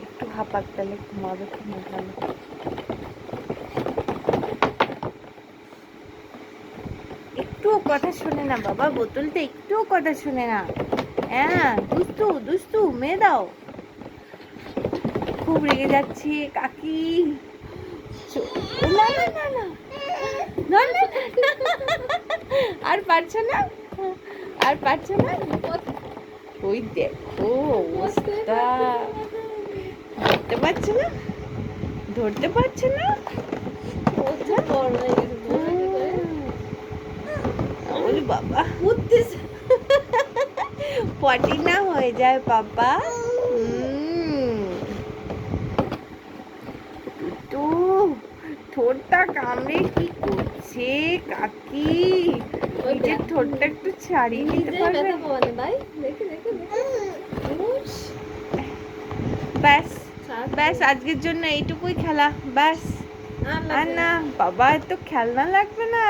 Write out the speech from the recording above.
একটু হাঁপাক, তাহলে ঘুমাবে খুব ভালো। একটুও কথা শোনে না বাবা, বোতলটা একটুও কথা শোনে না। হ্যাঁ, দুষ্টু দুষ্টু, মেয়ে দাও। খুব রেগে যাচ্ছে কাকি। না না না না না না, আর পারছো না, আর পারছো না। ওই দেখো অবস্থা, ধরতে পারছো না, ধরতে পারছো না। ওরে বাবা, পটি না হয়ে যায় বাবা। তো ঠোঁটটা কামড়ে কি করছে কাকি? নিজের ঠোঁটটা একটু ছাড়িয়ে নিতে পারবে? ব্যাস ব্যাস, আজকের জন্য এইটুকুই খেলা, ব্যাস। আর না বাবা, তো খেলনা লাগবে না।